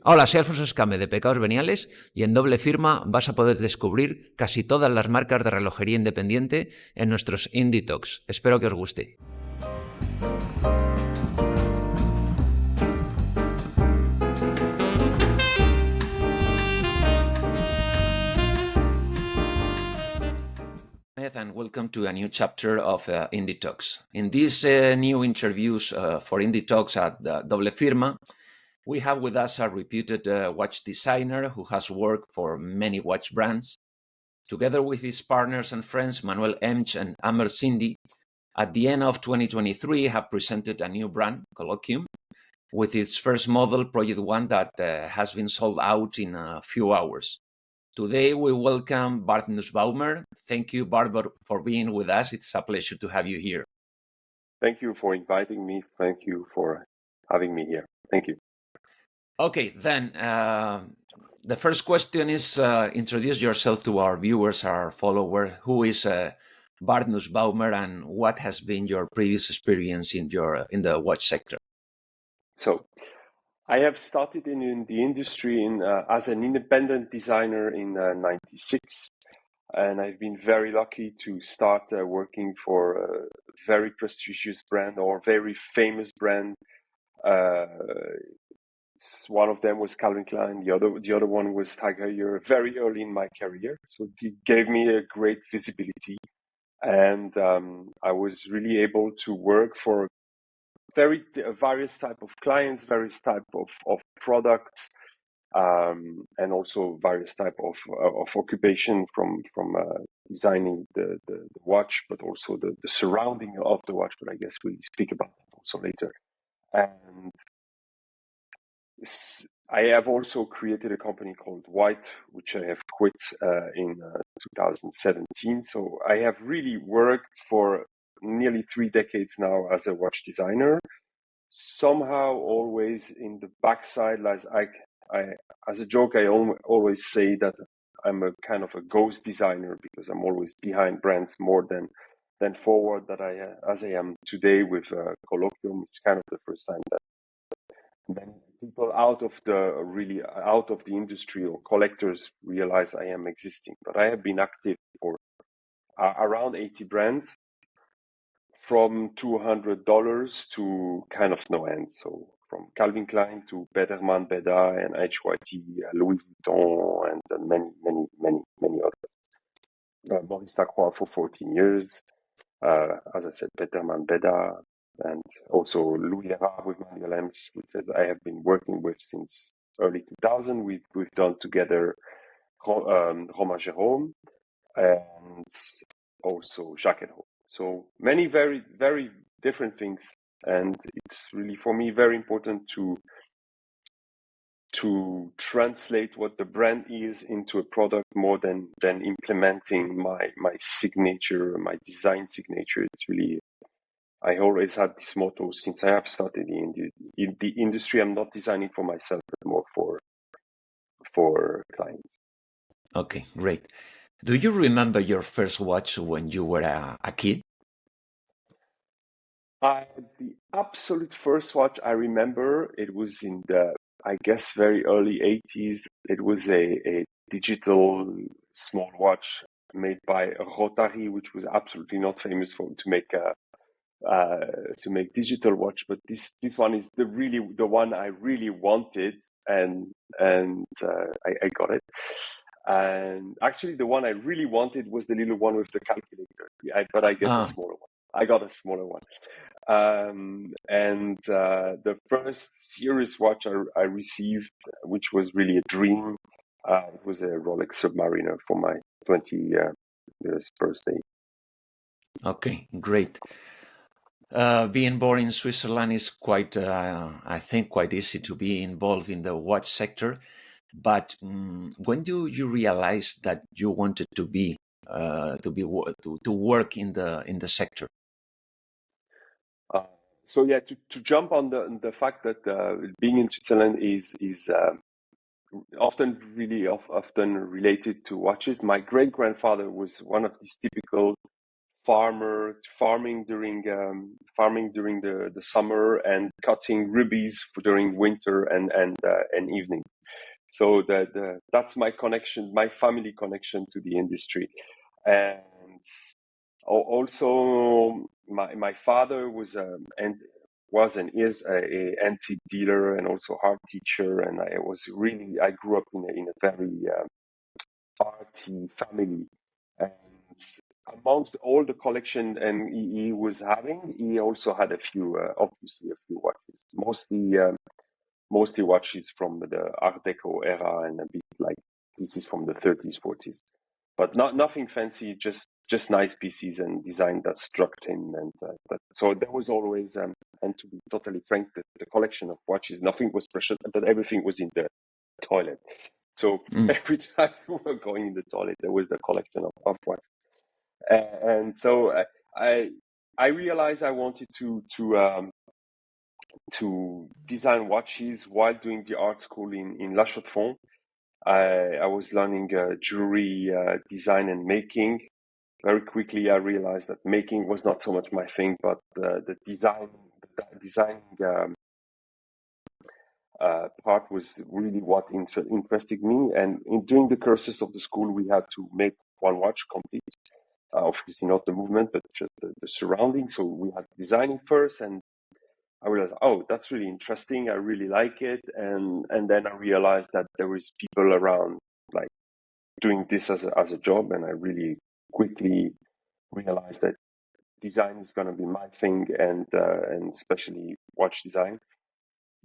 Hola, soy Alfonso Escamez de Pecados Veniales y en doble firma vas a poder descubrir casi todas las marcas de relojería independiente en nuestros Indie Talks. Espero que os guste. And welcome to a new chapter of Indie Talks. In these new interviews for Indie Talks at Doble Firma, we have with us a reputed watch designer who has worked for many watch brands. Together with his partners and friends, Manuel Emch and Amer Cindy, at the end of 2023 have presented a new brand, Kollokium, with its first model, Project One, that has been sold out in a few hours. Today, we welcome Barth Nussbaumer. Thank you, Barth, for being with us. It's a pleasure to have you here. Thank you for inviting me. Thank you for having me here. Thank you. Okay, then the first question is introduce yourself to our viewers, our followers. Who is Barth Nussbaumer and what has been your previous experience in the watch sector? So, I have started in the industry as an independent designer in '96, and I've been very lucky to start working for a very prestigious brand or very famous brand. One of them was Calvin Klein, the other one was Tag Heuer, very early in my career. So it gave me a great visibility, and I was really able to work for various type of clients, various type of products, and also various type of occupation from designing the watch, but also the surrounding of the watch. But I guess we'll speak about that also later. And I have also created a company called White, which I have quit in 2017. So I have really worked for nearly 3 decades now as a watch designer. Somehow always in the backside, as a joke, I always say that I'm a kind of a ghost designer because I'm always behind brands more than forward as I am today with Kollokium. It's kind of the first time that many people out of the industry or collectors realize I am existing. But I have been active for around 80 brands, from $200 to kind of no end. So from Calvin Klein to Peterman, Beda, and HYT, Louis Vuitton, and many others. Maurice Lacroix for 14 years. As I said, Peterman, Beda, and also Louis Erard with Manuel Emch, which I have been working with since early 2000. We've done together Romain Jérôme and also Jacques Hérault. So many very, very different things. And it's really, for me, very important to translate what the brand is into a product more than implementing my signature, my design signature. It's really, I always had this motto since I have started in the industry. I'm not designing for myself, but more for clients. Okay, great. Do you remember your first watch when you were a kid? The absolute first watch I remember, it was in the, I guess, very early 80s. It was a digital small watch made by Rotary, which was absolutely not famous to make digital watch. But this one is the one I really wanted, and I got it. And actually, the one I really wanted was the little one with the calculator. But I get a smaller one. I got a smaller one. And the first serious watch I received, which was really a dream, it was a Rolex Submariner for my 20 years birthday. Okay, great. Being born in Switzerland is quite, I think, quite easy to be involved in the watch sector. But when do you realize that you wanted to work in the sector? So yeah, to jump on the fact that being in Switzerland is often related to watches. My great grandfather was one of these typical farming during the summer and cutting rubies during winter and evening. So that's my connection, my family connection to the industry. And also my father was and is a antique dealer and also art teacher, and I grew up in a very arty family. And amongst all the collection and he was having, he also had a few obviously a few watches, mostly watches from the Art Deco era and a bit like pieces from the 30s, 40s, but nothing fancy, just nice pieces and design that struck him. And so there was always, and to be totally frank, the collection of watches, nothing was precious, but everything was in the toilet. So every time we were going in the toilet, there was the collection of watches. And so I realized I wanted to design watches while doing the art school in La Chaux-de-Fonds. I was learning jewelry design and making. Very quickly, I realized that making was not so much my thing, but the design part was really what interested me. And during the courses of the school, we had to make one watch complete. Obviously, not the movement, but just the surrounding. So we had to design it first, and I realized, oh, that's really interesting. I really like it. And then I realized that there was people around like doing this as a job. And I really quickly realized that design is going to be my thing, and especially watch design.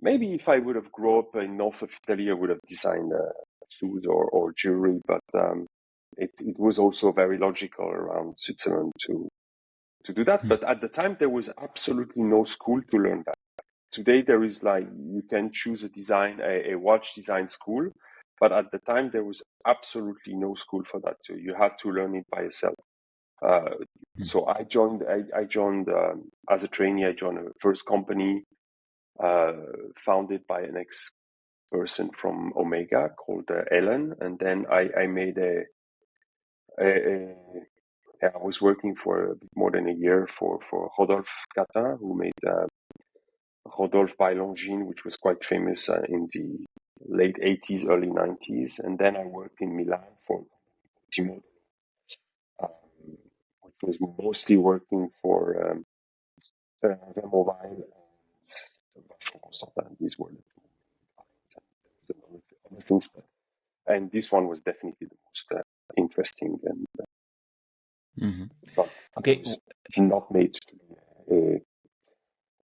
Maybe if I would have grown up in north of Italy, I would have designed shoes or jewelry. But it was also very logical around Switzerland to do that. But at the time, there was absolutely no school to learn that. Today, there is like, you can choose a watch design school, but at the time, there was absolutely no school for that. So you had to learn it by yourself. So I joined as a trainee. I joined a first company founded by an ex-person from Omega called Ellen, and then I made I was working for a bit more than a year for Rodolphe Catin, who made Rodolphe by Longines, which was quite famous in the late 80s, early 90s. And then I worked in Milan for Timo, which was mostly working for Removile and Vacheron Constantin. These were the other things. And this one was definitely the most interesting, and but Okay. I was not made to be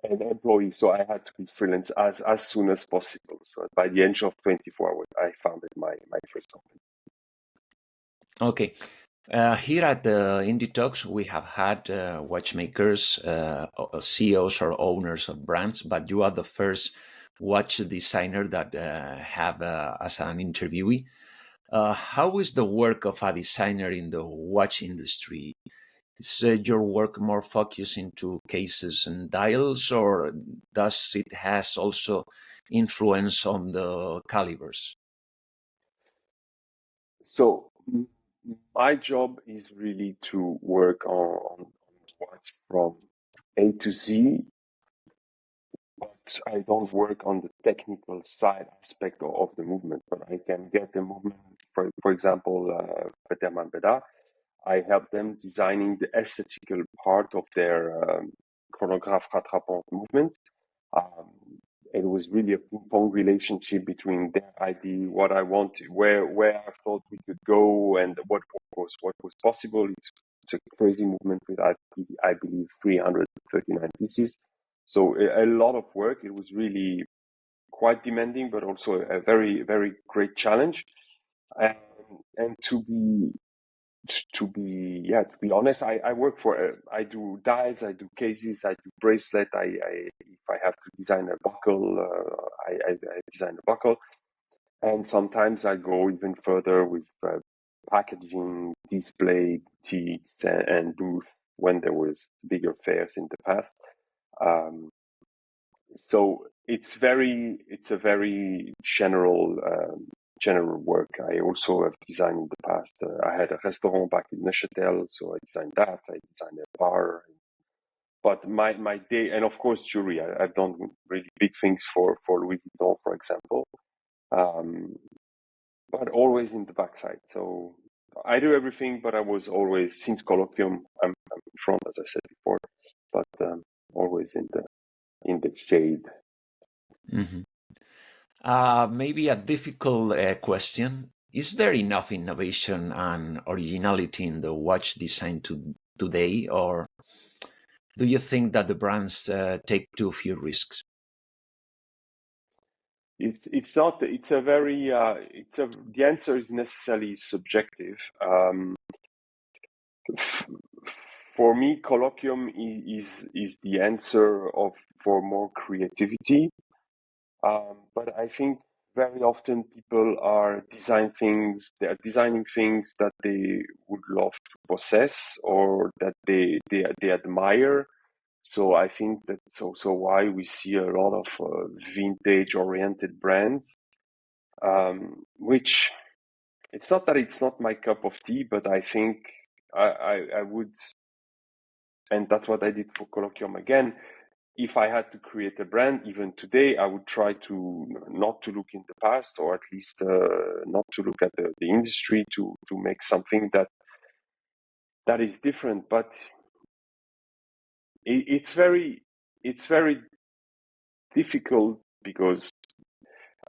an employee, so I had to be freelance as soon as possible. So by the age of 24, I founded my first company. Okay. Here at the Indie Talks, we have had watchmakers, CEOs or owners of brands, but you are the first watch designer that have as an interviewee. How is the work of a designer in the watch industry? Is your work more focused into cases and dials, or does it has also influence on the calibers? So my job is really to work on watch from A to Z, but I don't work on the technical side aspect of the movement, but I can get the movement. For example, Peterman Beda, I help them designing the aesthetical part of their chronograph rattrapant movement. It was really a ping-pong relationship between their idea, what I wanted, where I thought we could go, and what was possible. It's a crazy movement with I believe 339 pieces. So a lot of work. It was really quite demanding, but also a very, very great challenge. And to be honest, I work for I do dials, I do cases, I do bracelet. If I have to design a buckle, I design a buckle, and sometimes I go even further with packaging, display, boutiques, and booth when there was bigger fairs in the past. So it's a very general general work. I also have designed in the past. I had a restaurant back in Neuchâtel, so I designed that. I designed a bar. But my day, and of course jewelry. I've done really big things for Louis Vuitton, for example. But always in the backside. So I do everything, but I was always, since Kollokium, I'm in front, as I said before, but always in the shade. Mm-hmm. Maybe a difficult question. Is there enough innovation and originality in the watch design today, or do you think that the brands take too few risks? It's not. It's a very. The answer is necessarily subjective. For me, Kollokium is the answer for more creativity. But I think very often people are designing things that they would love to possess or that they admire. So I think that's also why we see a lot of vintage-oriented brands, which it's not that it's not my cup of tea, but I think I would, and that's what I did for Kollokium again. If I had to create a brand, even today, I would try to not to look in the past, or at least not to look at the industry to make something that is different. But it's very difficult because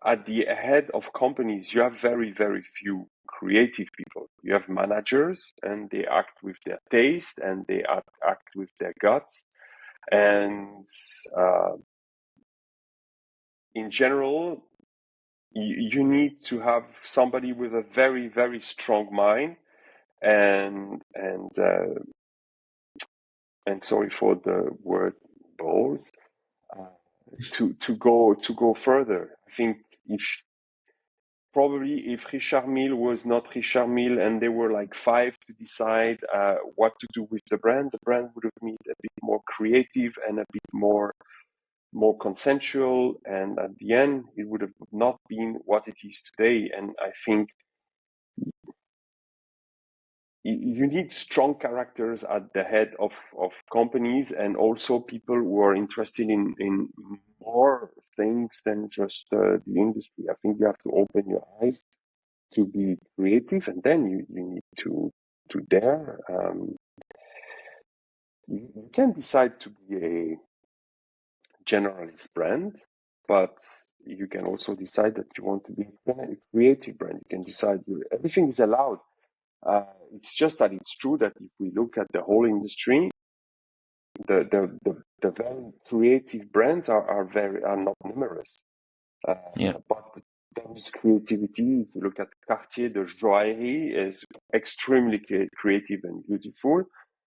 at the head of companies, you have very, very few creative people. You have managers, and they act with their taste, and they act with their guts. And in general, you need to have somebody with a very, very strong mind, and sorry for the word balls, to go further. I think if Richard Mille was not Richard Mille and there were like five to decide what to do with the brand would have been a bit more creative and a bit more consensual, and at the end it would have not been what it is today. And I think you need strong characters at the head of companies, and also people who are interested in more things than just the industry. I think you have to open your eyes to be creative, and then you need to dare. You can decide to be a generalist brand, but you can also decide that you want to be a creative brand. You can decide everything is allowed. It's just that it's true that if we look at the whole industry, the very creative brands are not numerous. But there is creativity. If you look at Cartier, the joaillerie is extremely creative and beautiful,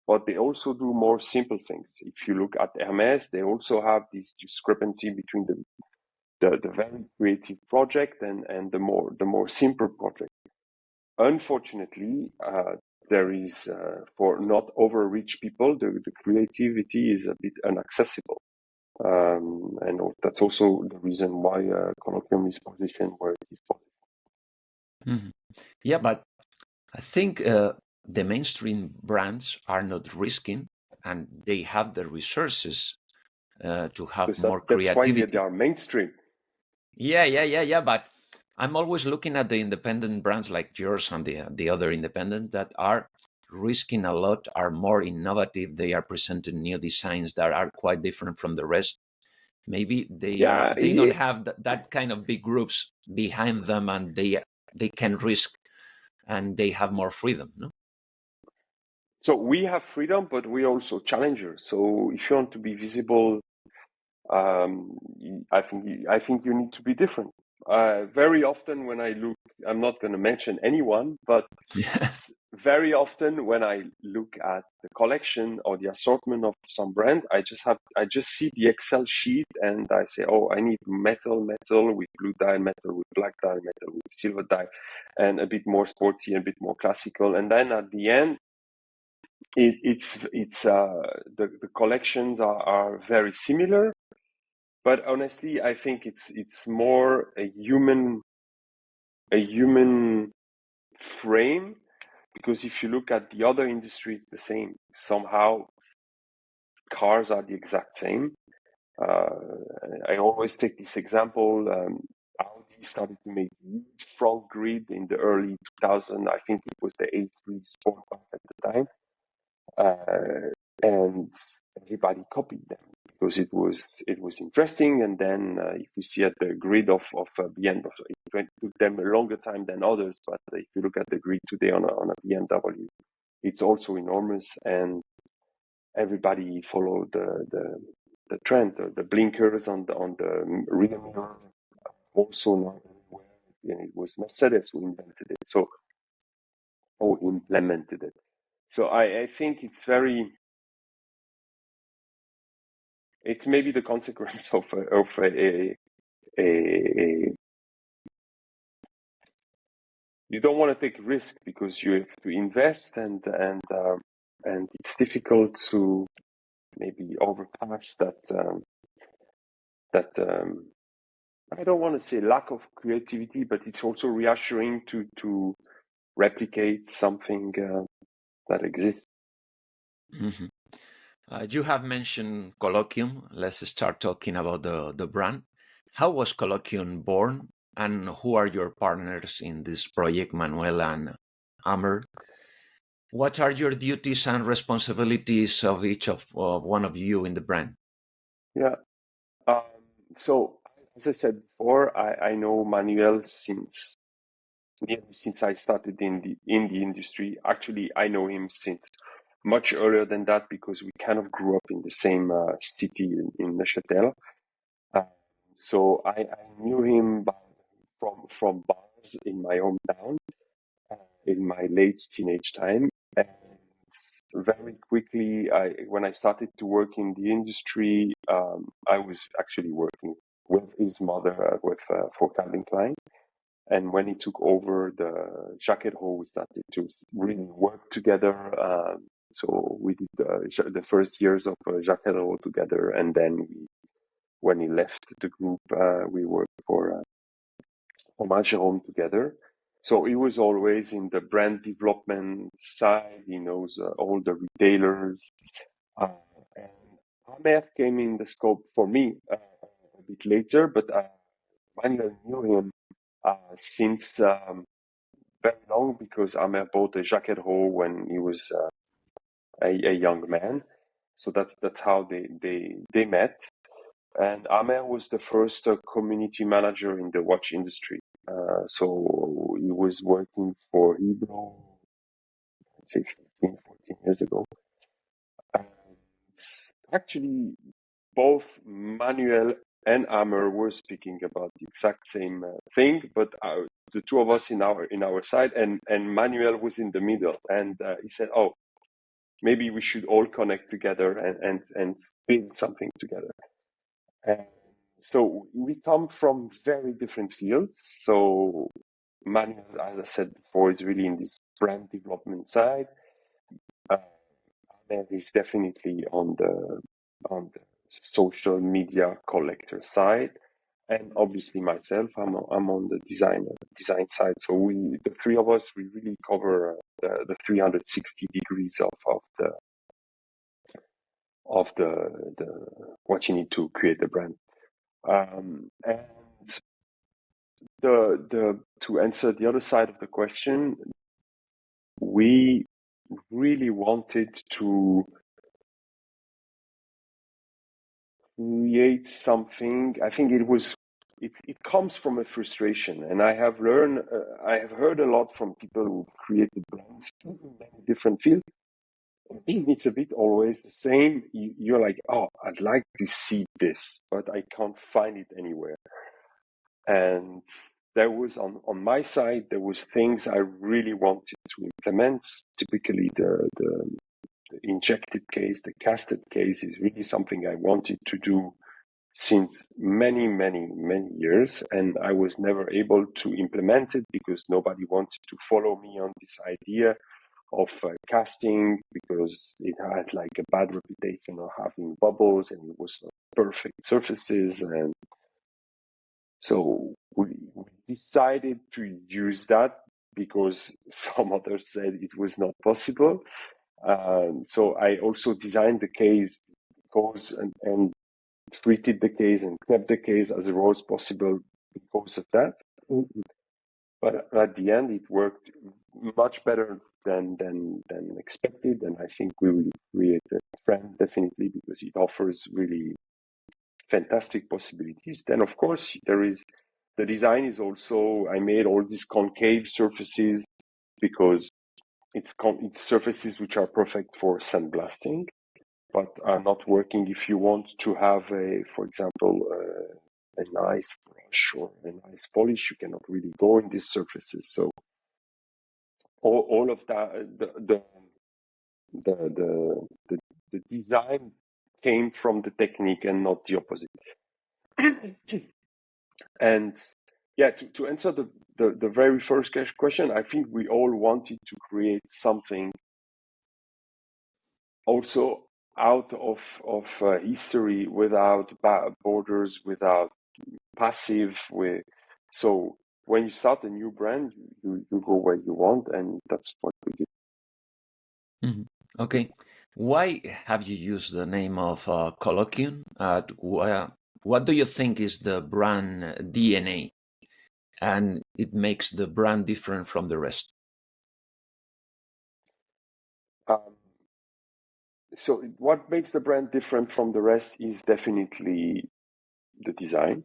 but they also do more simple things. If you look at Hermès, they also have this discrepancy between the very creative project and the more simple project. Unfortunately, there is for not over rich people, the creativity is a bit inaccessible. And that's also the reason why Kollokium is positioned where it is positioned. Mm-hmm. Yeah, but I think the mainstream brands are not risking, and they have the resources to have Because more that's creativity. why they are mainstream. Yeah. But I'm always looking at the independent brands like yours and the other independents that are risking a lot, are more innovative. They are presenting new designs that are quite different from the rest. Maybe they don't have that kind of big groups behind them, and they can risk, and they have more freedom, no? So we have freedom, but we also challengers. So if you want to be visible, I think you need to be different. Very often when I look, I'm not going to mention anyone, but very often when I look at the collection or the assortment of some brand, I just see the Excel sheet and I say, oh, I need metal with blue dye, metal with black dye, metal with silver dye, and a bit more sporty, a bit more classical. And then at the end, the collections are very similar. But honestly, I think it's more a human a human frame, because if you look at the other industry, it's the same. Somehow, cars are the exact same. I always take this example. Audi started to make huge front grid in the early 2000s. I think it was the A3 Sportback at the time. And everybody copied them because it was interesting. And then if you see at the grid of BMW, it took them a longer time than others. But if you look at the grid today on a BMW, it's also enormous, and everybody followed the trend. The blinkers on the rear mirror also not everywhere. And it was Mercedes who invented it, or implemented it. So I think it's maybe the consequence of a you don't want to take risk because you have to invest, and it's difficult to maybe overpass that I don't want to say lack of creativity, but it's also reassuring to replicate something that exists. Mm-hmm. You have mentioned Kollokium. Let's start talking about the brand. How was Kollokium born, and who are your partners in this project, Manuel and Amer? What are your duties and responsibilities of each of one of you in the brand? Yeah. So, as I said before, I know Manuel since I started in the industry. Actually, I know him since much earlier than that because we kind of grew up in the same city in Neuchâtel. So I knew him from bars in my hometown in my late teenage time. And very quickly, when I started to work in the industry, I was actually working with his mother for Calvin Klein. And when he took over the jacket hole, we started to really work together. So we did the first years of jacket hole together, and then when he left the group, we worked for Home together. So he was always in the brand development side. He knows all the retailers. And Amer came in the scope for me a bit later, but Manuel knew him since very long because Amer bought a jacket hole when he was a young man. So that's how they met. And Amer was the first community manager in the watch industry. So he was working for Hebrew, let's say 15, 14 years ago. And actually, both Manuel and Amer were speaking about the exact same thing, but the two of us in our side, and Manuel was in the middle, and he said, "Oh, maybe we should all connect together and build something together." And so we come from very different fields. So Manuel, as I said before, is really in this brand development side. Amer is definitely on the social media collector side, and obviously myself, I'm on the design side. So the three of us, we really cover the 360 degrees of the what you need to create a brand. And to answer the other side of the question, we really wanted to create something. I think it comes from a frustration, and I have heard a lot from people who created brands in many different fields. It's a bit always the same. You're like, oh, I'd like to see this, but I can't find it anywhere. And there was on my side, there was things I really wanted to implement. Typically, the injected case, the casted case is really something I wanted to do since many, many, many years. And I was never able to implement it because nobody wanted to follow me on this idea of casting, because it had like a bad reputation of having bubbles and it was perfect surfaces. And so we decided to use that because some others said it was not possible. So I also designed the case and treated the case and kept the case as raw as possible because of that. But at the end, it worked much better than expected, and I think we will create a friend definitely because it offers really fantastic possibilities. Then, of course, there is the design is also, I made all these concave surfaces because it's surfaces which are perfect for sandblasting, but are not working if you want to have for example, a nice brush or a nice polish. You cannot really go in these surfaces. So all of that, the design came from the technique and not the opposite. And yeah, to answer the very first question, I think we all wanted to create something also out of history, without borders, without passive. So when you start a new brand, you go where you want, and that's what we did. Mm-hmm. Okay. Why have you used the name of Kollokium? What do you think is the brand DNA and it makes the brand different from the rest? So what makes the brand different from the rest is definitely the design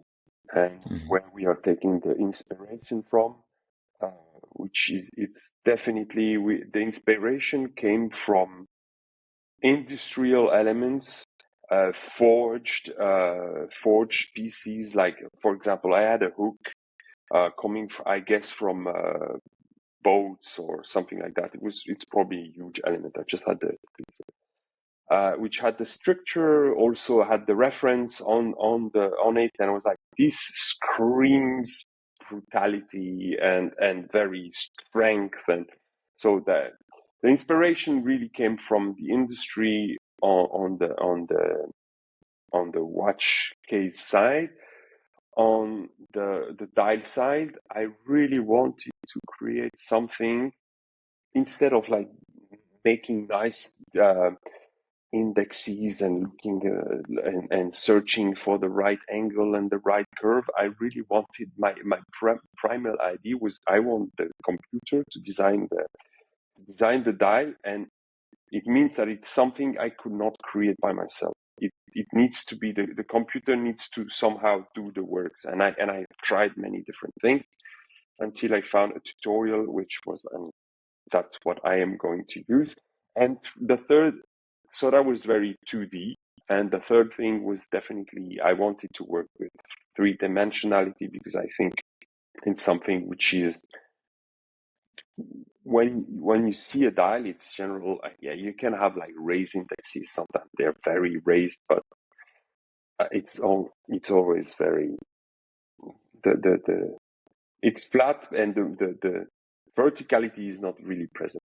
and where we are taking the inspiration from, which is, it's definitely, the inspiration came from industrial elements, forged pieces. Like, for example, I had a hook coming, I guess, from boats or something like that. It's probably a huge element. I just had which had the structure, also had the reference on it, and I was like, this screams brutality and very strength. And so the inspiration really came from the industry on the watch case side. On the dial side, I really wanted to create something, instead of like making nice indexes and looking and searching for the right angle and the right curve. I really wanted, my primal idea was, I want the computer to design the dial, and it means that it's something I could not create by myself. It needs to be, the computer needs to somehow do the works, and I tried many different things until I found a tutorial, which was, that's what I am going to use. And the third, so that was very 2D. And the third thing was definitely, I wanted to work with three-dimensionality, because I think it's something which is, when you see a dial, it's general. Yeah, you can have like raised indexes. Sometimes they're very raised, but it's always very, it's flat, and the verticality is not really present.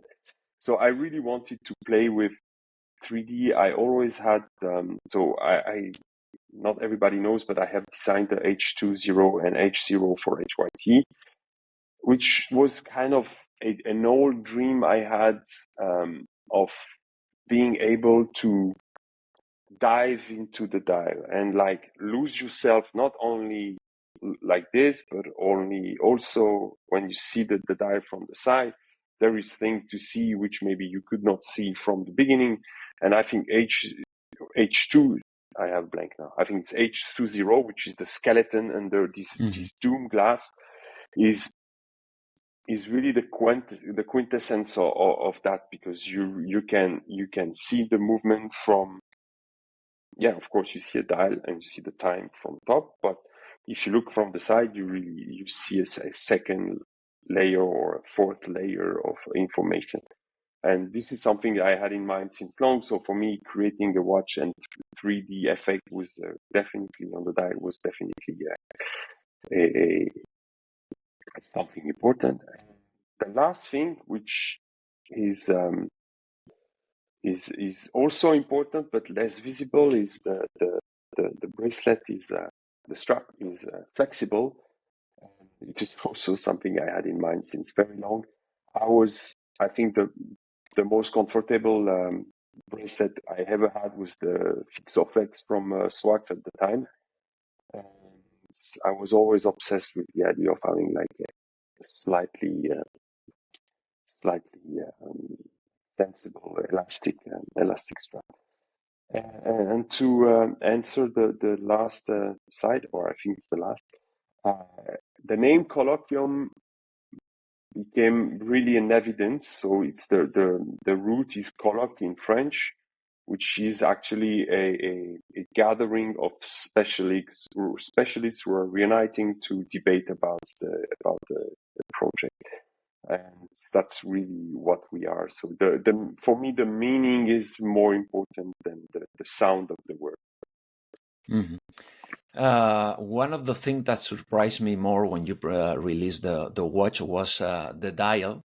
So I really wanted to play with 3D. I always had, so I not everybody knows, but I have designed the H20 and H0 for HYT, which was kind of an old dream I had, of being able to dive into the dial and like lose yourself, not only like this, but also when you see the dial from the side, there is things to see which maybe you could not see from the beginning. And I think H2, I have blank now. I think it's H20, which is the skeleton under this doom glass, is really the quintessence of that, because you can see the movement from, yeah, of course you see a dial and you see the time from top, but if you look from the side, you see a second layer or a fourth layer of information. And this is something I had in mind since long. So for me, creating a watch and 3D effect was definitely on the dial, was definitely something important. The last thing, which is also important but less visible, is the bracelet is the strap is flexible, it is also something I had in mind since very long. I think the most comfortable bracelet I ever had was the Fixoflex from Swatch at the time. And I was always obsessed with the idea of having like a slightly sensible elastic strap. And to answer the last side, or I think it's the last, the name Kollokium became really an evidence. So it's the root is colloque in French, which is actually a gathering of specialists who are reuniting to debate about the project. And that's really what we are. So for me, the meaning is more important than the sound of the word. Mm-hmm. One of the things that surprised me more when you released the watch was the dial.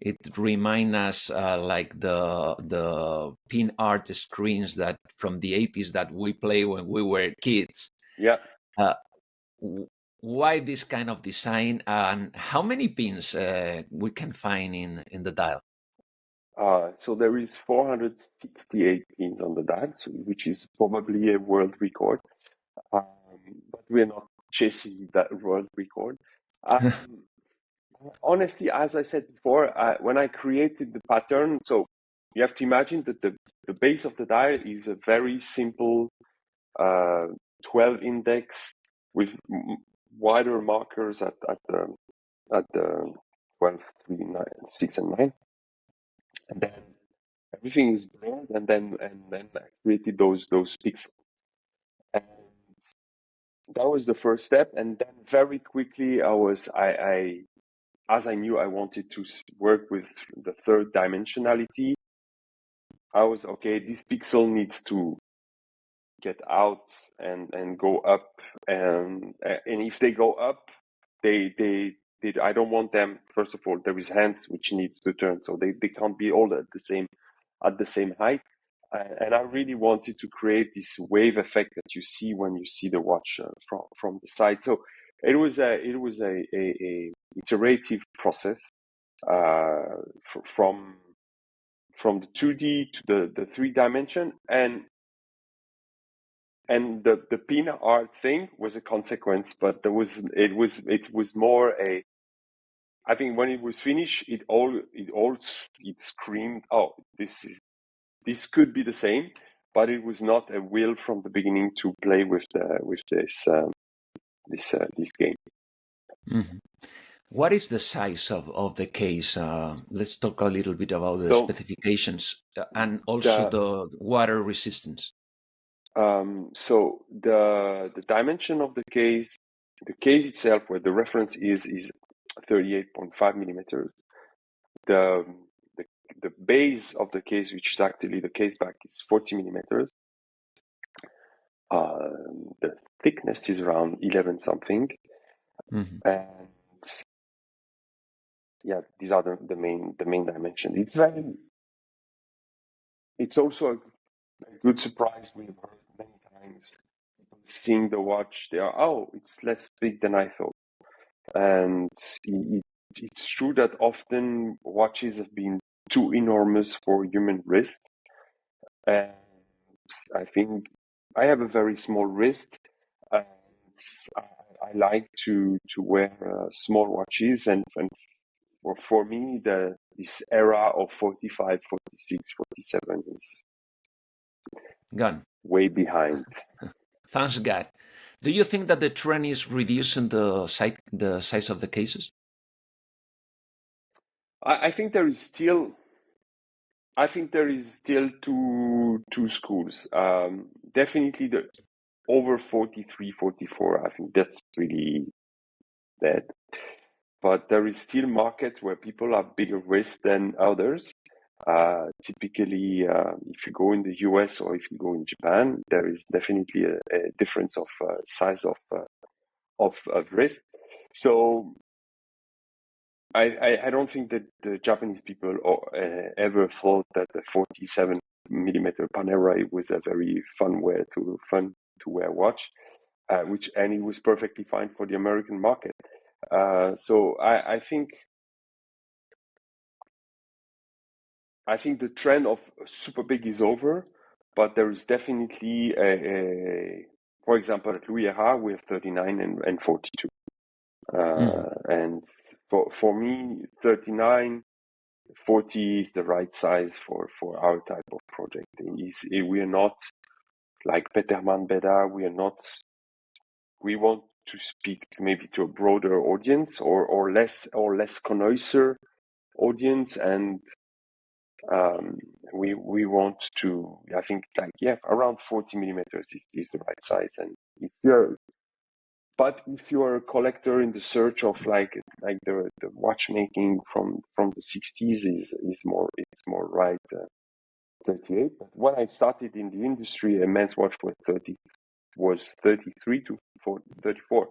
It reminds us like the pin art screens that from the 80s that we play when we were kids. Yeah. Why this kind of design, and how many pins we can find in the dial? So there is 468 pins on the dial, which is probably a world record. But we're not chasing that world record. Honestly, as I said before, when I created the pattern, so you have to imagine that the base of the dial is a very simple 12 index with wider markers at the 12, 3, 9, 6, and 9. And then everything is blurred, and then I created those pixels. And that was the first step. And then very quickly I as I knew I wanted to work with the third dimensionality, I was okay, this pixel needs to get out and go up, and if they go up, they I don't want them. First of all, there is hands which needs to turn, so they can't be all at the same height. And I really wanted to create this wave effect that you see when you see the watch from the side. So it was a iterative process from the 2D to the 3 dimension, and the pin art thing was a consequence, but it was more a, I think when it was finished, it screamed, oh, this could be the same, but it was not a will from the beginning to play with this game. Mm-hmm. What is the size of the case? Let's talk a little bit about the specifications and also the water resistance. So the dimension of the case itself, where the reference is 38.5 millimeters. The base of the case, which is actually the case back, is 40 millimeters. The thickness is around 11 something. Mm-hmm. And yeah, these are the main dimensions. It's also a good surprise. We've heard many times people seeing the watch, they are, oh, it's less big than I thought. And it's true that often watches have been too enormous for human wrist. And I think I have a very small wrist, and I like to wear small watches, and for me this era of 45, 46, 47 is gone, way behind. Thanks God. Do you think that the trend is reducing the size of the cases? I think there is still two schools. Definitely the over 43, 44. I think that's really dead. But there is still markets where people have bigger wrists than others. Typically, if you go in the US or if you go in Japan, there is definitely a difference of size of wrist. So I don't think that the Japanese people ever thought that the 47 millimeter Panerai was a very fun to wear watch, and it was perfectly fine for the American market. So I think the trend of super big is over, but there is definitely for example, at Louis Erard, we have 39 and 42. And for me, 39, 40 is the right size for our type of project. We are not like Peterman Beda. We want to speak maybe to a broader audience or less connoisseur audience, and we want to, I think, around 40 millimeters is the right size. And if you're a collector in the search of like the watchmaking from the 60s it's more right 38. But when I started in the industry, a men's watch was 33 to 34.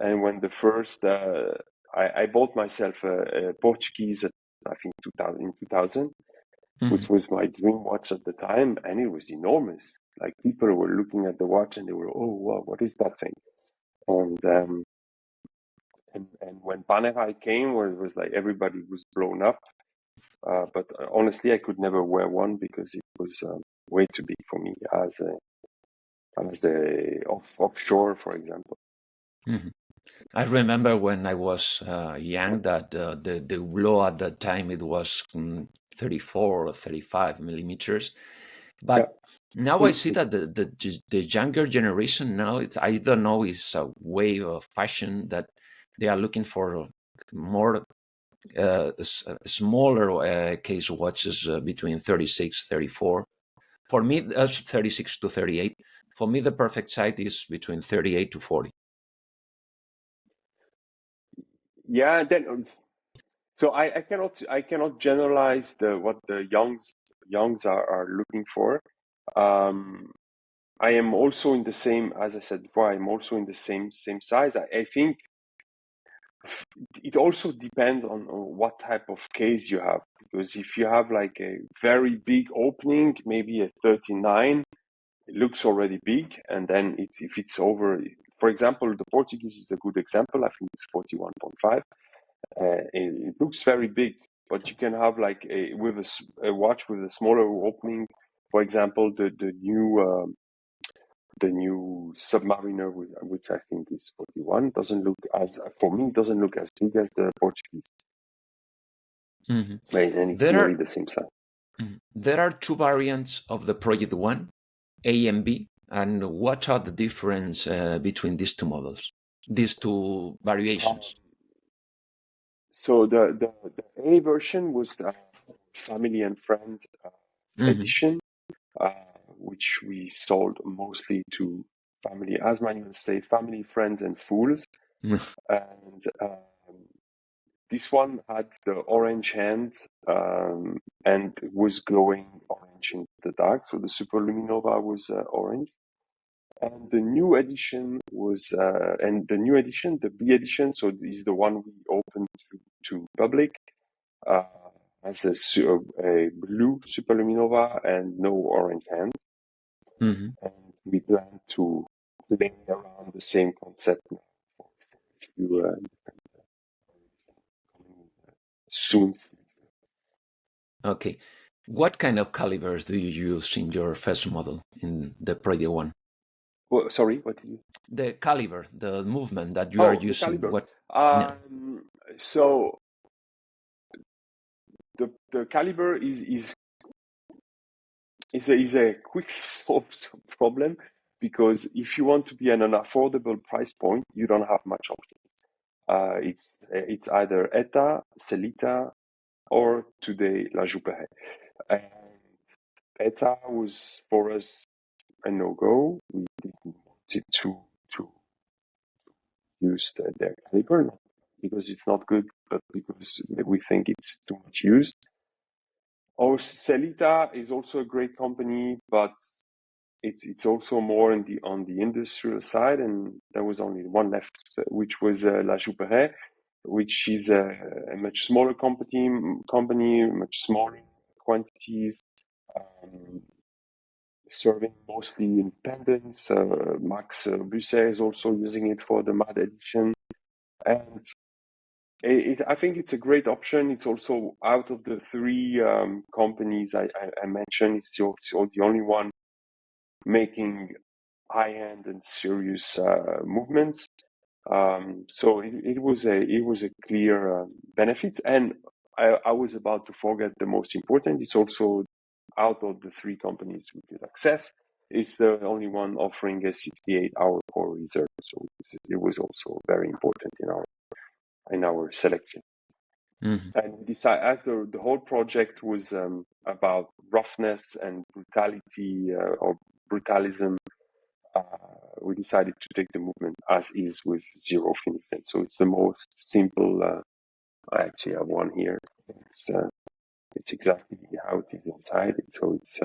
And when the first I bought myself a Portuguese, I think 2000, which was my dream watch at the time, and it was enormous. Like, people were looking at the watch and they were, oh wow, what is that thing? And when Panerai came, where it was like everybody was blown up. But honestly, I could never wear one because it was way too big for me as a offshore, for example. I remember when I was young that the blow at that time it was 34 or 35 millimeters. But now I see that the younger generation now, I don't know, it's a wave of fashion that they are looking for more smaller case watches between 36, 34. For me, 36 to 38. For me, the perfect size is between 38 to 40. Yeah, so I cannot generalize what the youngs are looking for. I am also in the same, as I said before, I'm also in the same size. I think it also depends on what type of case you have, because if you have like a very big opening, maybe a 39, it looks already big, and then if it's over, for example, the Portuguese is a good example. I think it's 41.5. It looks very big, but you can have like a watch with a smaller opening. For example, the new Submariner, which I think is 41, doesn't look as big as the Portuguese. And it's nearly the same size. There are two variants of the Project One, A and B. And what are the difference between these two models, these two variations? So the A version was the family and friends edition, which we sold mostly to family, as manual say, family, friends, and fools. And this one had the orange hand and was glowing orange in the dark. So the Super Luminova was orange. And the new edition was, the B edition, so this is the one we opened to public, has a blue Super Luminova and no orange hand. And we plan to play around the same concept now for a few soon. Okay. What kind of calibers do you use in your first model, in the Project One? Well, sorry, what did you? The caliber, the movement that you are using. What? So the caliber is a quick solved problem, because if you want to be at an affordable price point, you don't have much options. It's either ETA, Selita, or today La Jouperet. And ETA was for us a no-go. We didn't want it to use their caliber, not because it's not good, but because we think it's too much used. Or Selita is also a great company, but it's also more on the industrial side, and there was only one left, which was La Jouperet, which is a much smaller company, much smaller quantities, serving mostly independents. Max Busset is also using it for the MAD edition. And I think it's a great option. It's also out of the three companies I mentioned, it's the only one making high-end and serious movements. So it was a clear benefit, and I was about to forget the most important. It's also out of the three companies we could access, it's the only one offering a 68-hour core reserve. So it was also very important in our selection. Mm-hmm. And we decided, as the whole project was about roughness and brutality or brutalism, we decided to take the movement as is with zero finishing. So it's the most simple. I actually have one here. It's exactly how it is inside. So it's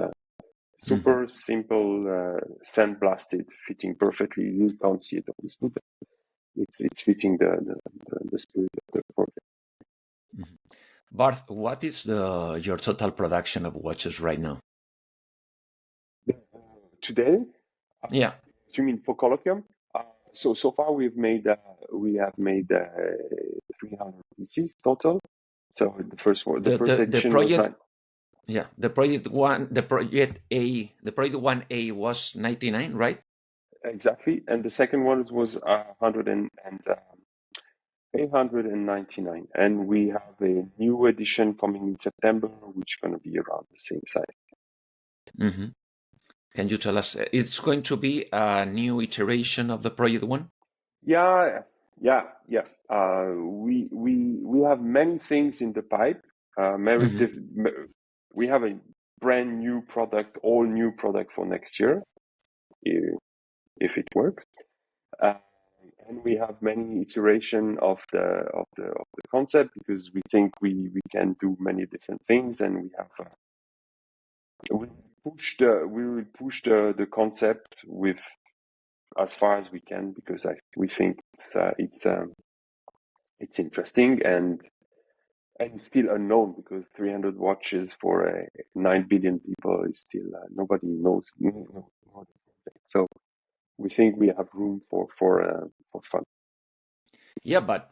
super simple, sandblasted, fitting perfectly. You can't see it obviously, but it's fitting the spirit of the project. Mm-hmm. Barth, what is your total production of watches right now? Today, Yeah. you mean for Kollokium? So far we have made 300 pieces total. So the first edition was project, yeah, the project 1A was 99, right? exactly, and the second one was 899, and we have a new edition coming in September, which is going to be around the same size. Mm-hmm. Can you tell us? It's going to be a new iteration of the project one. Yeah. We have many things in the pipe. We have a brand new product, all new product for next year, if it works. And we have many iteration of the concept, because we think we can do many different things, and we have we will push the concept with as far as we can, because we think it's interesting and still unknown, because 300 watches for 9 billion people is still nobody knows. So we think we have room for fun. Yeah, but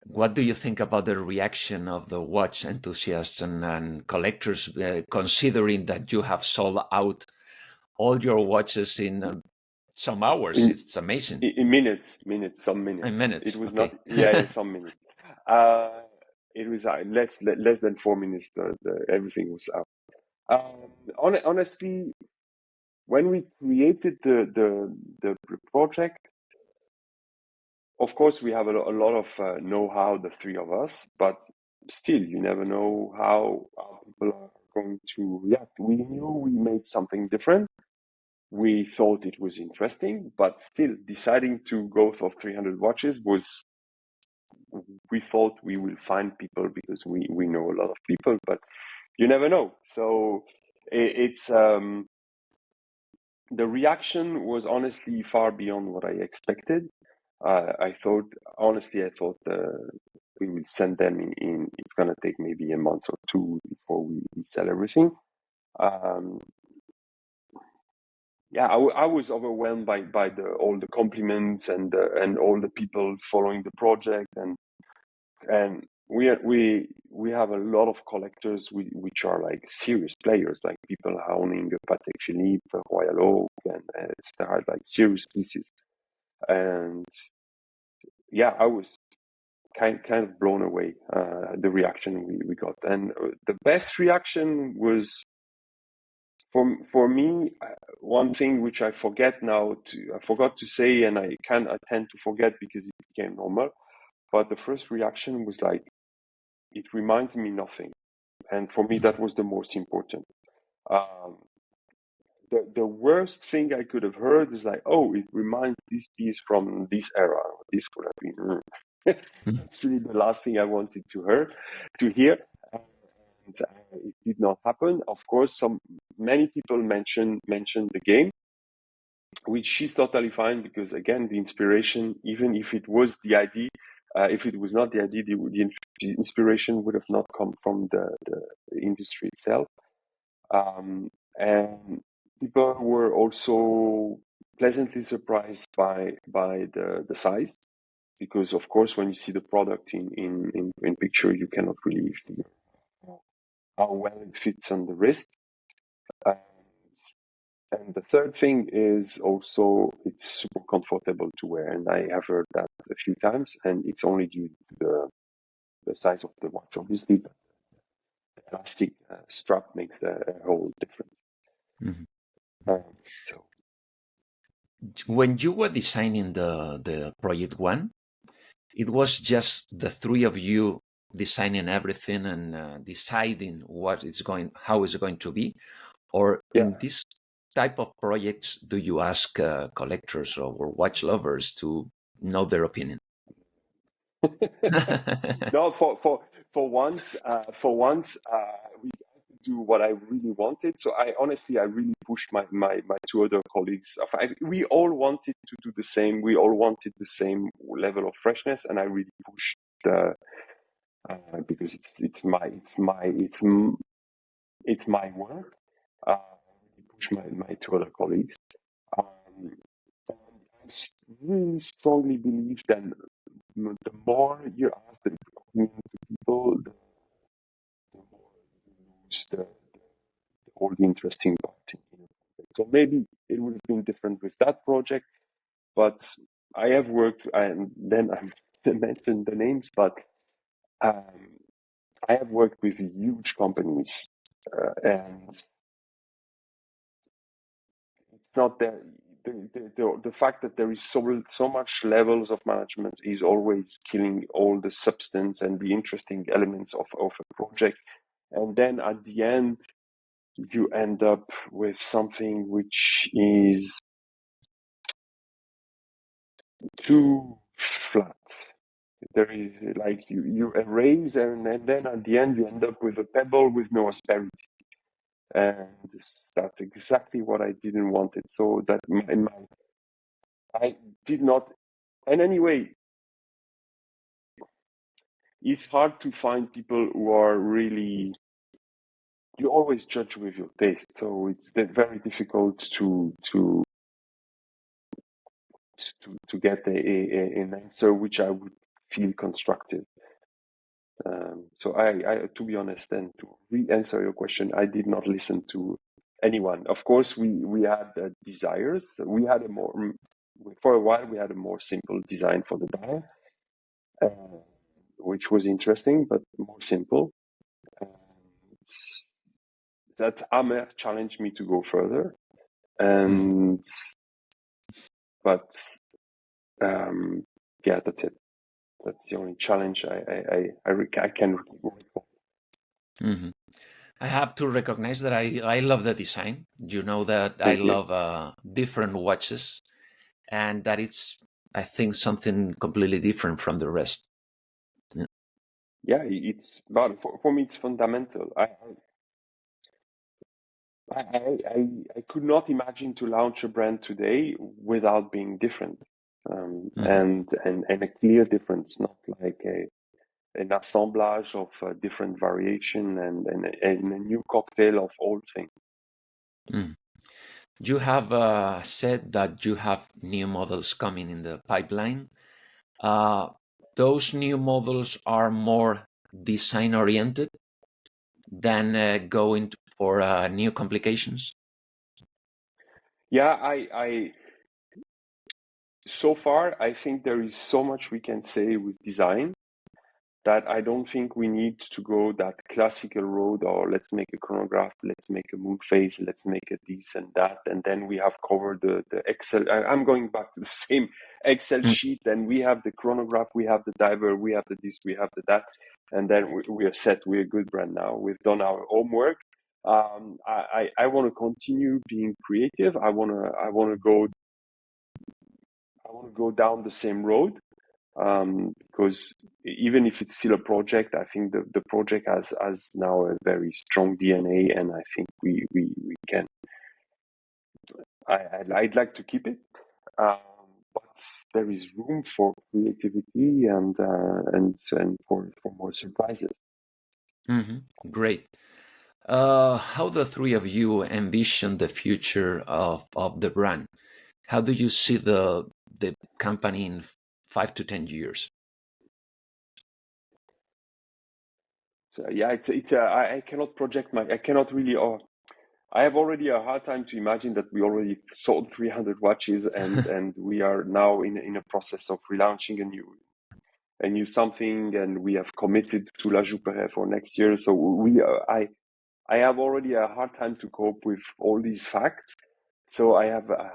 what do you think about the reaction of the watch enthusiasts and collectors, considering that you have sold out all your watches in some hours? It's amazing. In minutes, some minutes. In minutes. It was okay. not, some minutes. It was less than 4 minutes. Everything was out. Honestly, when we created the project, of course, we have a lot of know-how, the three of us, but still, you never know how people are going to react. We knew we made something different. We thought it was interesting, but still, deciding to go for 300 watches was, we thought we will find people, because we know a lot of people, but you never know. So it's the reaction was honestly far beyond what I expected. I thought we will send them in. It's gonna take maybe a month or two before we sell everything. I was overwhelmed by all the compliments and all the people following the project, and we have a lot of collectors which are like serious players, like people owning a Patek Philippe, a Royal Oak, and etc., like serious pieces. And yeah, I was kind of blown away, the reaction we got. And the best reaction was, for me, one thing which I forgot to say, and I tend to forget because it became normal. But the first reaction was like, it reminds me nothing, and for me that was the most important. The worst thing I could have heard is like, oh, it reminds this piece from this era. This would have been. That's really the last thing I wanted to hear. And it did not happen. Of course, many people mentioned the game, which is totally fine, because again, the inspiration, even if it was the idea, if it was not the idea, the inspiration would have not come from the industry itself. And people were also pleasantly surprised by the size, because of course when you see the product in picture, you cannot really figure how well it fits on the wrist. And the third thing is also it's super comfortable to wear, and I have heard that a few times, and it's only due to the size of the watch, obviously, but the plastic strap makes a whole difference. So when you were designing the project one, it was just the three of you designing everything and deciding how it's going to be, or yeah. in this type of projects, do you ask collectors or watch lovers to know their opinion? No, for once, we do what I really wanted. So I really pushed my two other colleagues. We all wanted to do the same. We all wanted the same level of freshness, and I really pushed because it's my work. I really pushed my two other colleagues. And I really strongly believe that the more you ask the opinion to people, the more you lose all the interesting part. So maybe it would have been different with that project, but I have worked, and then I mentioned the names, but I have worked with huge companies, and it's not that the fact that there is so much levels of management is always killing all the substance and the interesting elements of a project, and then at the end you end up with something which is too flat. There is like you erase, and then at the end you end up with a pebble with no asperity. And that's exactly what I didn't want it. So that I did not. And anyway, it's hard to find people who are really. You always judge with your taste, so it's very difficult to get an answer which I would feel constructive. So I, to be honest, and to re-answer your question, I did not listen to anyone. Of course, we had desires. We had for a while, we had a more simple design for the dial, which was interesting, but more simple. That Amer challenged me to go further, and but yeah, that's it. That's the only challenge I can recall. Mm-hmm. I have to recognize that I love the design. You know that I Thank you. love different watches, and that it's, I think, something completely different from the rest. Yeah, but for me it's fundamental. I could not imagine to launch a brand today without being different, and a clear difference, not like an assemblage of different variation and a new cocktail of all things. Mm. You have said that you have new models coming in the pipeline. Those new models are more design oriented than going for new complications. Yeah, so far I think there is so much we can say with design that I don't think we need to go that classical road, or let's make a chronograph, let's make a moon phase, let's make a this and that, and then we have covered the Excel. I'm going back to the same Excel sheet, and we have the chronograph, we have the diver, we have the this, we have the that, and then we are set. We're a good brand now. We've done our homework. I want to continue being creative. I want to go down the same road. Because even if it's still a project, I think the project has now a very strong DNA, and I think we can. I'd like to keep it, but there is room for creativity and for more surprises. Mm-hmm. Great. How the three of you envision the future of the brand? How do you see the company in 5 to 10 years? So yeah, I cannot project I cannot really, I have already a hard time to imagine that we already sold 300 watches and we are now in a process of relaunching a new something, and we have committed to La Jouperet for next year. So I have already a hard time to cope with all these facts. So I have a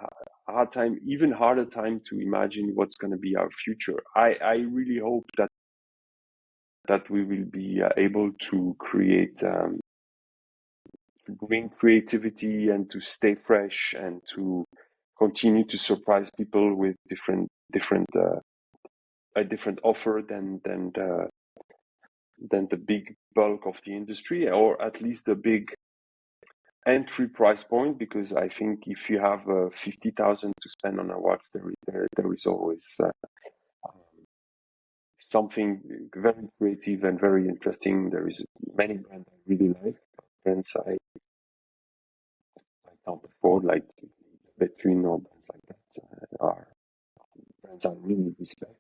hard time, even harder time to imagine what's going to be our future. I really hope that we will be able to create, to bring creativity and to stay fresh and to continue to surprise people with a different offer than the big bulk of the industry, or at least the big entry price point. Because I think if you have 50,000 to spend on a watch, there is always something very creative and very interesting. There is many brands I really like, brands I can't afford, like between or brands like that are brands I really respect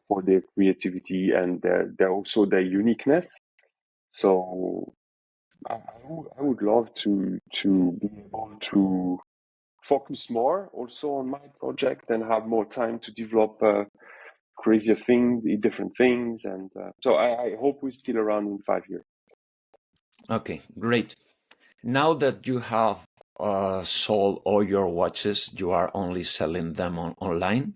for their creativity and their also their uniqueness. So I would love to be able to focus more also on my project and have more time to develop crazier things, different things, and so I hope we're still around in 5 years. Okay, great. Now that you have sold all your watches, you are only selling them online.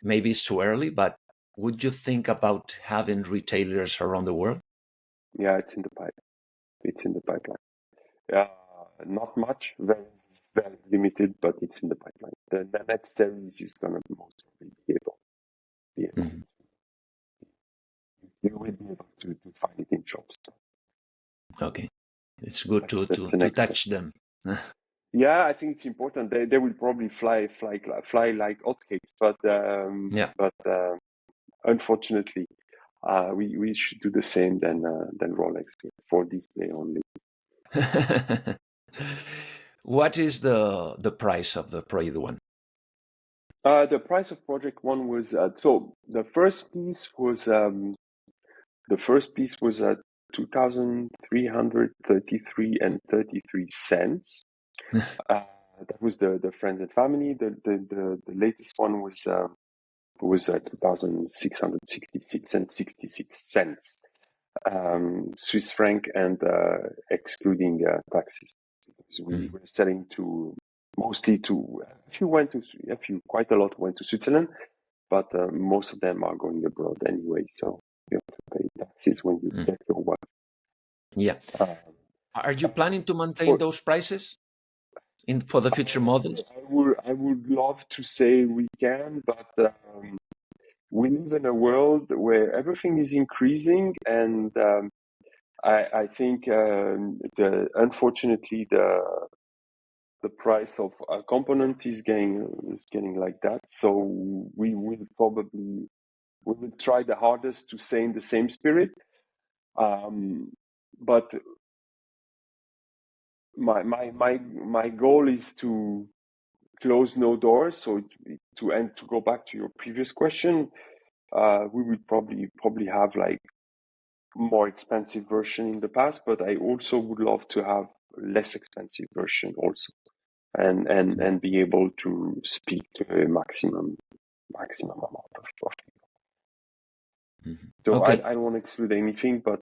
Maybe it's too early, but would you think about having retailers around the world? Yeah, it's in the pipe. It's in the pipeline. Not much, very, very limited, but it's in the pipeline. The next series is going to be most probably be able. Mm-hmm. You will be able to find it in shops. Okay, it's good to touch them. Yeah, I think it's important. They will probably fly like hotcakes, but unfortunately, we should do the same than Rolex for display only. What is the price of the Project One? The price of Project One was so the first piece was at 2,333 and 33 cents. That was the friends and family. The latest one was at 2,666 and 66 cents Swiss franc, and excluding taxes. So we were selling to mostly to quite a lot went to Switzerland, but most of them are going abroad anyway. So you have to pay taxes when you get your watch. Yeah. Are you planning to maintain those prices for the future models? I would love to say we can, but we live in a world where everything is increasing, and I think unfortunately the price of components is getting like that. So we will try the hardest to stay in the same spirit, but my goal is to close no doors. So to go back to your previous question, we would probably have like more expensive version in the past, but I also would love to have less expensive version also, and be able to speak to a maximum amount of people. So okay. I don't want to exclude anything, but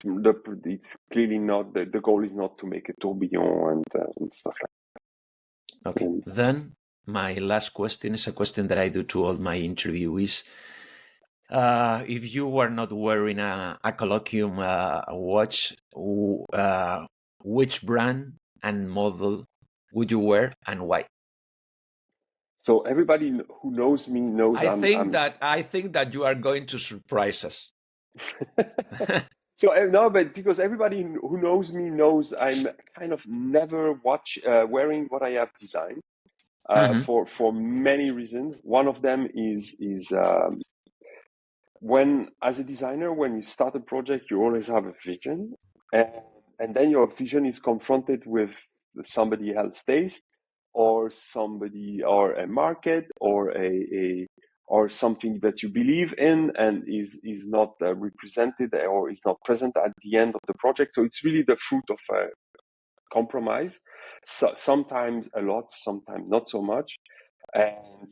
it's clearly not the goal is not to make a tourbillon and stuff like that. Okay. Then my last question is a question that I do to all my interviewees. If you were not wearing a Kollokium watch, which brand and model would you wear and why? So everybody who knows me knows I think that you are going to surprise us. So no, but because everybody who knows me knows I'm kind of never wearing what I have designed for many reasons. One of them is when, as a designer, when you start a project, you always have a vision, and then your vision is confronted with somebody else's taste, or somebody, or a market, or or something that you believe in and is not represented or is not present at the end of the project. So it's really the fruit of a compromise. So sometimes a lot, sometimes not so much. And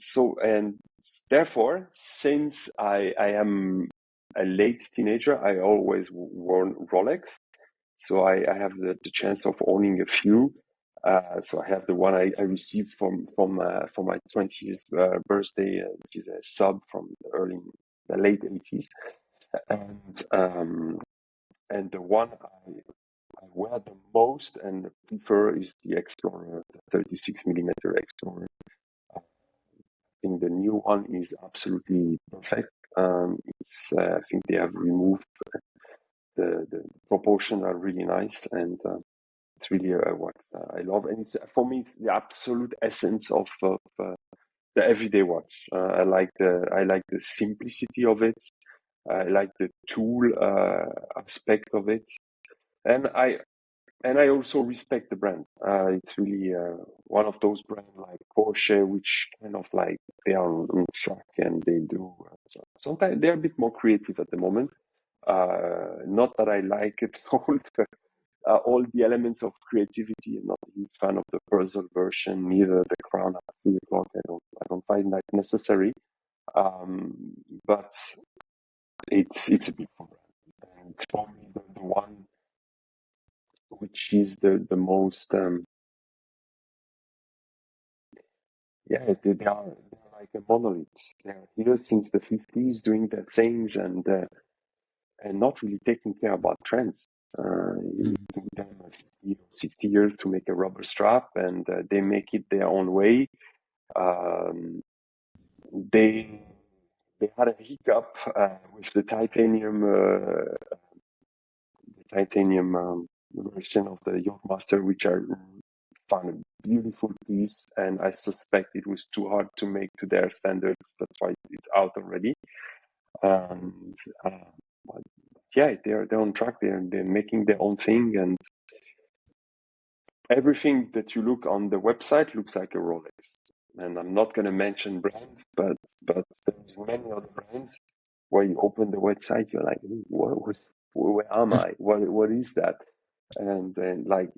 therefore, since I am a late teenager, I always worn Rolex. So I have the chance of owning a few. So I have the one I received from for my 20th birthday, which is a sub from the late 80s, and the one I wear the most and prefer is the Explorer, the 36 millimeter Explorer. I think the new one is absolutely perfect. It's I think they have removed the proportion are really nice, and it's really what I love. And it's for me, it's the absolute essence of the everyday watch. I like the simplicity of it. I like the tool aspect of it, and I also respect the brand. It's really one of those brands like Porsche, which kind of like they are on track and they do. Sometimes they're a bit more creative at the moment. Not that I like it all the elements of creativity. I'm not a huge fan of the Purcell version, neither the Crown at 3 o'clock. I don't find that necessary. But it's a beautiful brand, and it's probably the one which is the most they are like a monolith. They're here since the 50s doing their things and not really taking care about trends. You do them 60 years to make a rubber strap, and they make it their own way. They had a hiccup with the titanium version of the Yachtmaster, which I found a beautiful piece, and I suspect it was too hard to make to their standards. That's why it's out already. And yeah, they're on track. They're making their own thing, and everything that you look on the website looks like a Rolex. And I'm not going to mention brands, but there's many other brands where you open the website, you're like, where am I? What is that? And then like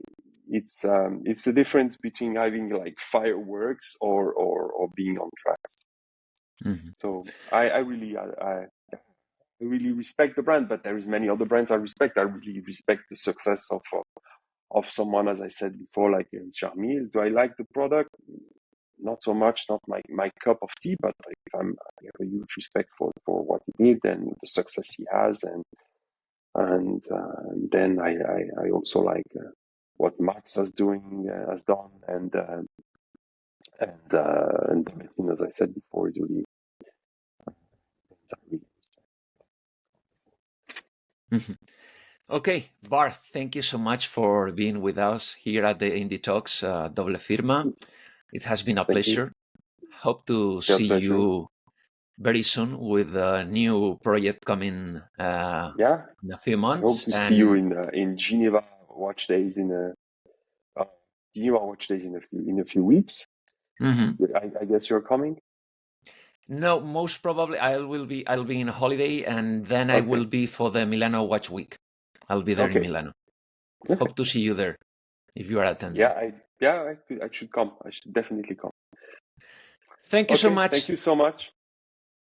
it's the difference between having like fireworks or being on tracks. So I really respect the brand, but there is many other brands I respect. I really respect the success of someone, as I said before, like Richard Mille. Do I like the product? Not so much, not my cup of tea, but like I have a huge respect for what he did and the success he has, and then I also like what Max has done, and everything, as I said before, is really. Okay, Barth, thank you so much for being with us here at the Indie Talks Doble Firma. It has been a pleasure. Hope to see you very soon with a new project coming in a few months. I hope to see you in Geneva Watch Days in a few weeks. I guess you're coming. No, most probably I'll be in a holiday, and then I will be for the Milano Watch Week. I'll be there in Milano. Hope to see you there if you are attending. I should come. I should definitely come. Thank you so much. Thank you so much.